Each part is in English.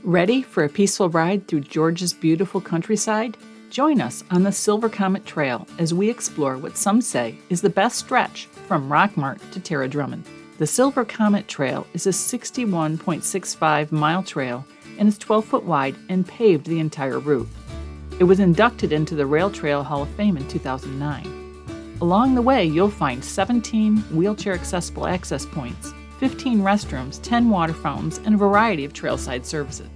Ready for a peaceful ride through Georgia's beautiful countryside? Join us on the Silver Comet Trail as we explore what some say is the best stretch from Rockmart to Tara Drummond. The Silver Comet Trail is a 61.65-mile trail and is 12 foot wide and paved the entire route. It was inducted into the Rail Trail Hall of Fame in 2009. Along the way, you'll find 17 wheelchair-accessible access points, 15 restrooms, 10 water fountains, and a variety of trailside services.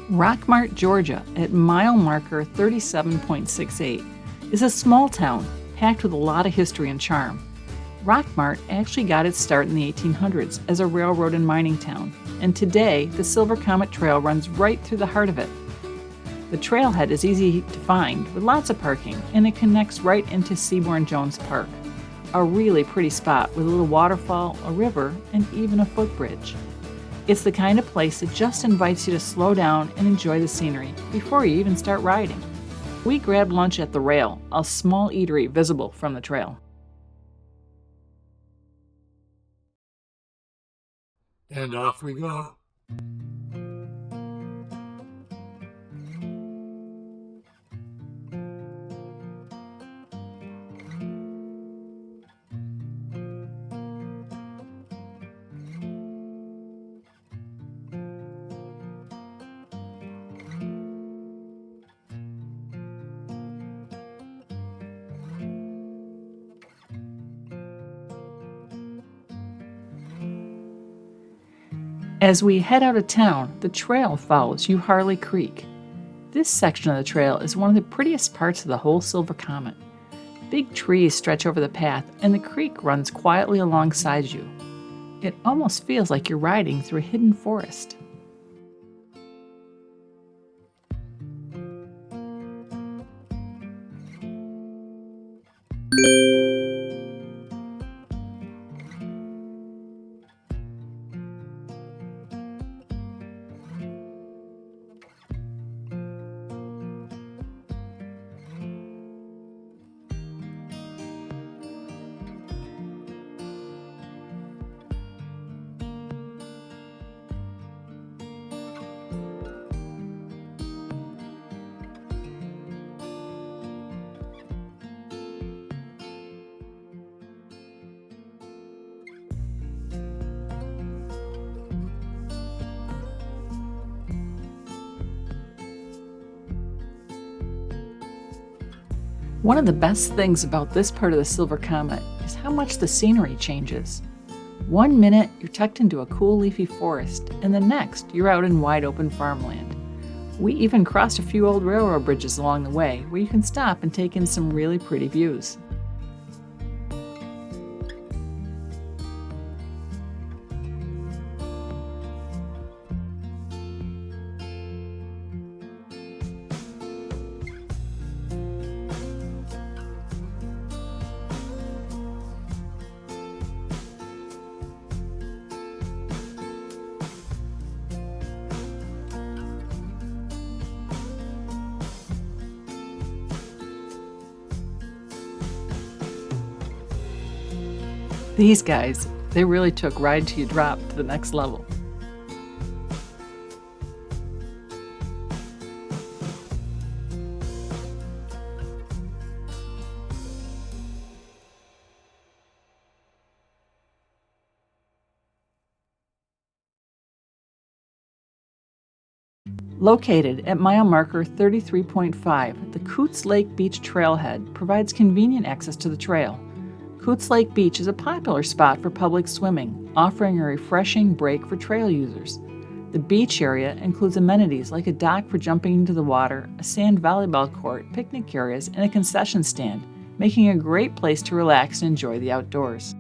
Rockmart, Georgia, at mile marker 37.68, is a small town packed with a lot of history and charm. Rockmart actually got its start in the 1800s as a railroad and mining town, and today the Silver Comet Trail runs right through the heart of it. The trailhead is easy to find with lots of parking, and it connects right into Seaborn Jones Park, a really pretty spot with a little waterfall, a river, and even a footbridge. It's the kind of place that just invites you to slow down and enjoy the scenery before you even start riding. We grabbed lunch at The Rail, a small eatery visible from the trail. And off we go. As we head out of town, the trail follows Euharlee Creek. This section of the trail is one of the prettiest parts of the whole Silver Comet. Big trees stretch over the path, and the creek runs quietly alongside you. It almost feels like you're riding through a hidden forest. One of the best things about this part of the Silver Comet is how much the scenery changes. 1 minute, you're tucked into a cool leafy forest, and the next, you're out in wide open farmland. We even crossed a few old railroad bridges along the way where you can stop and take in some really pretty views. These guys, they really took Ride Till You Drop to the next level. Located at mile marker 33.5, the Coot's Lake Beach Trailhead provides convenient access to the trail. Coot's Lake Beach is a popular spot for public swimming, offering a refreshing break for trail users. The beach area includes amenities like a dock for jumping into the water, a sand volleyball court, picnic areas, and a concession stand, making a great place to relax and enjoy the outdoors.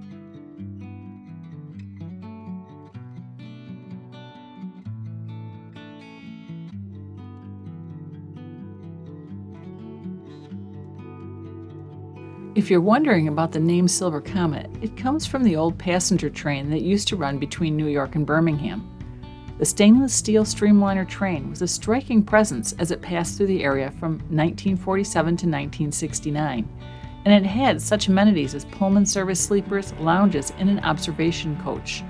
If you're wondering about the name Silver Comet, it comes from the old passenger train that used to run between New York and Birmingham. The stainless steel streamliner train was a striking presence as it passed through the area from 1947 to 1969, and it had such amenities as Pullman service sleepers, lounges, and an observation coach.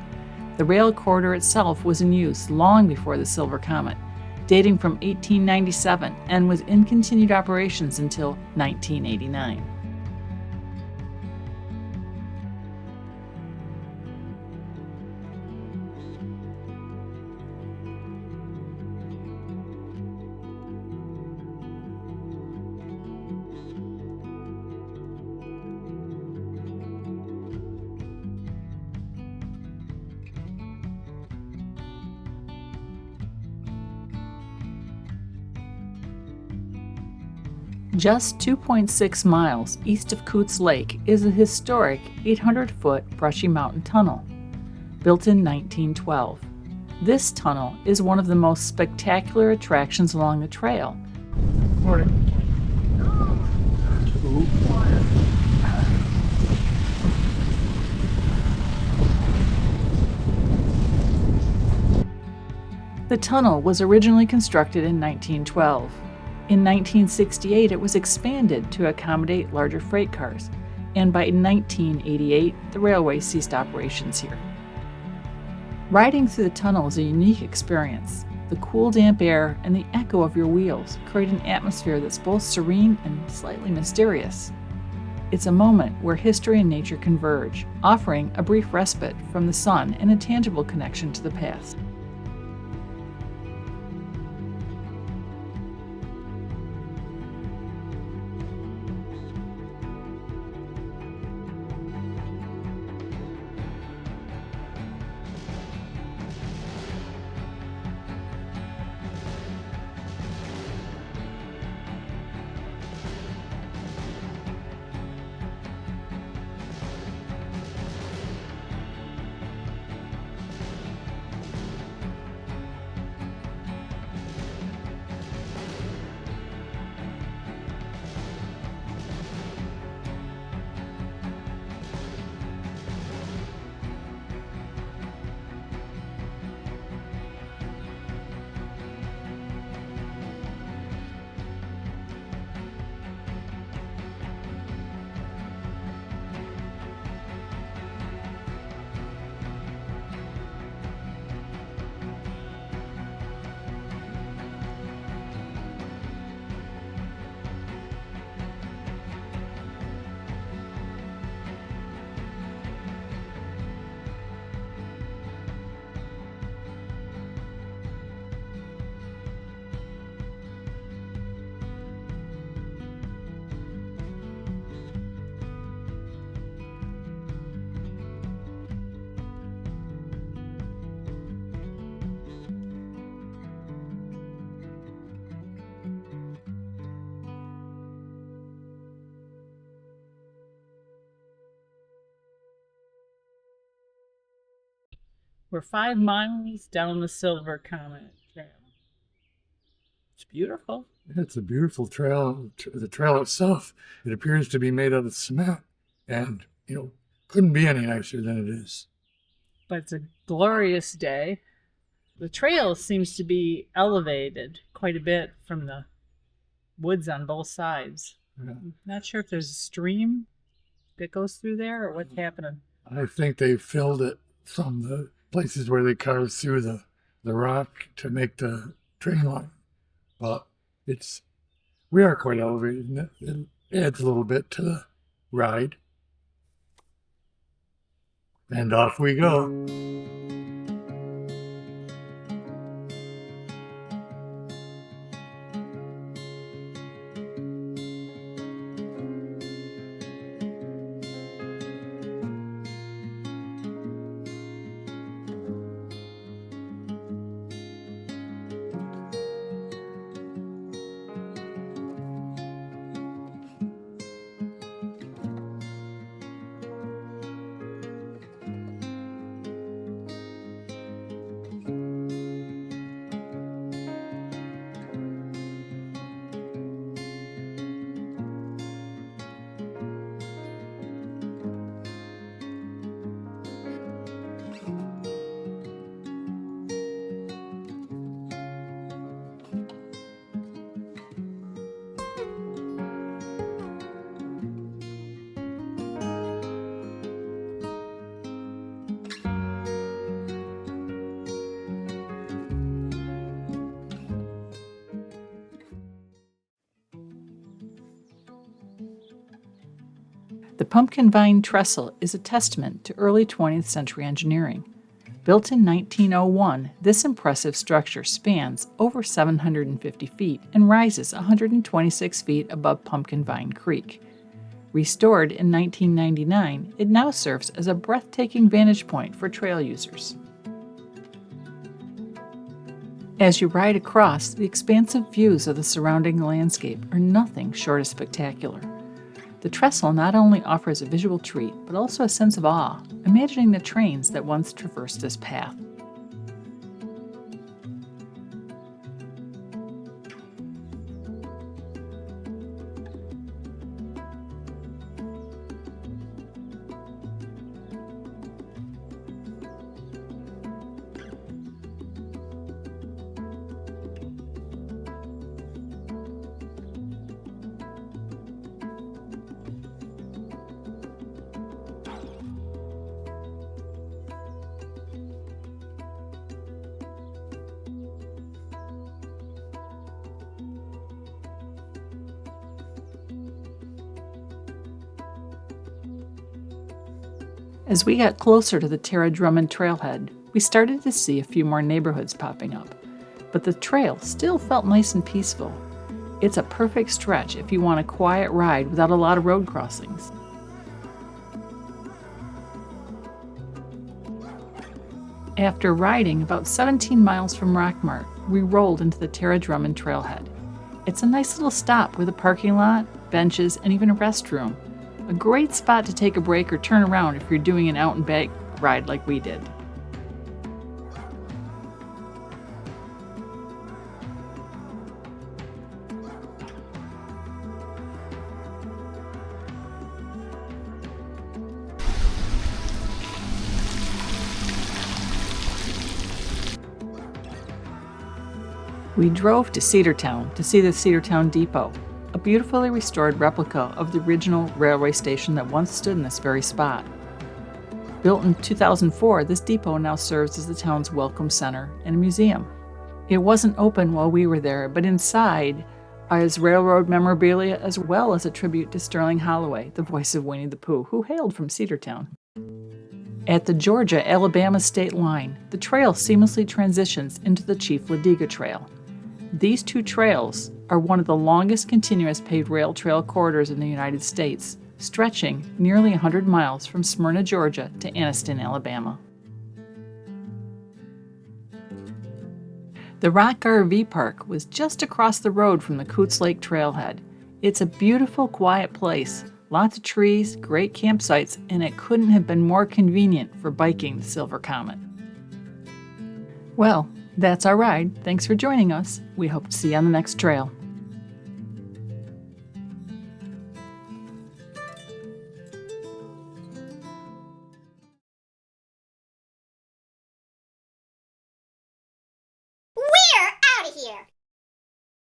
The rail corridor itself was in use long before the Silver Comet, dating from 1897 and was in continued operations until 1989. Just 2.6 miles east of Coot's Lake is a historic 800-foot Brushy Mountain Tunnel, built in 1912. This tunnel is one of the most spectacular attractions along the trail. Morning. The tunnel was originally constructed in 1912. In 1968, it was expanded to accommodate larger freight cars, and by 1988, the railway ceased operations here. Riding through the tunnel is a unique experience. The cool, damp air and the echo of your wheels create an atmosphere that's both serene and slightly mysterious. It's a moment where history and nature converge, offering a brief respite from the sun and a tangible connection to the past. We're 5 miles down the Silver Comet Trail. It's beautiful. It's a beautiful trail. The trail itself, it appears to be made out of cement, and couldn't be any nicer than it is. But it's a glorious day. The trail seems to be elevated quite a bit from the woods on both sides. Yeah. I'm not sure if there's a stream that goes through there or what's happening. I think they filled it from the places where they carved through the rock to make the train line. But we are quite elevated, and it adds a little bit to the ride. And off we go. The Pumpkinvine Trestle is a testament to early 20th century engineering. Built in 1901, this impressive structure spans over 750 feet and rises 126 feet above Pumpkinvine Creek. Restored in 1999, it now serves as a breathtaking vantage point for trail users. As you ride across, the expansive views of the surrounding landscape are nothing short of spectacular. The trestle not only offers a visual treat, but also a sense of awe, imagining the trains that once traversed this path. As we got closer to the Tara Drummond Trailhead, we started to see a few more neighborhoods popping up, but the trail still felt nice and peaceful. It's a perfect stretch if you want a quiet ride without a lot of road crossings. After riding about 17 miles from Rockmart, we rolled into the Tara Drummond Trailhead. It's a nice little stop with a parking lot, benches, and even a restroom. A great spot to take a break or turn around if you're doing an out and back ride like we did. We drove to Cedartown to see the Cedartown Depot, a beautifully restored replica of the original railway station that once stood in this very spot. Built in 2004, this depot now serves as the town's welcome center and a museum. It wasn't open while we were there, but inside is railroad memorabilia as well as a tribute to Sterling Holloway, the voice of Winnie the Pooh, who hailed from Cedartown. At the Georgia-Alabama state line, the trail seamlessly transitions into the Chief Ladiga Trail. These two trails are one of the longest continuous paved rail trail corridors in the United States, stretching nearly 100 miles from Smyrna, Georgia to Anniston, Alabama. The Rock RV Park was just across the road from the Coots Lake Trailhead. It's a beautiful, quiet place, lots of trees, great campsites, and it couldn't have been more convenient for biking the Silver Comet. Well, that's our ride. Thanks for joining us. We hope to see you on the next trail.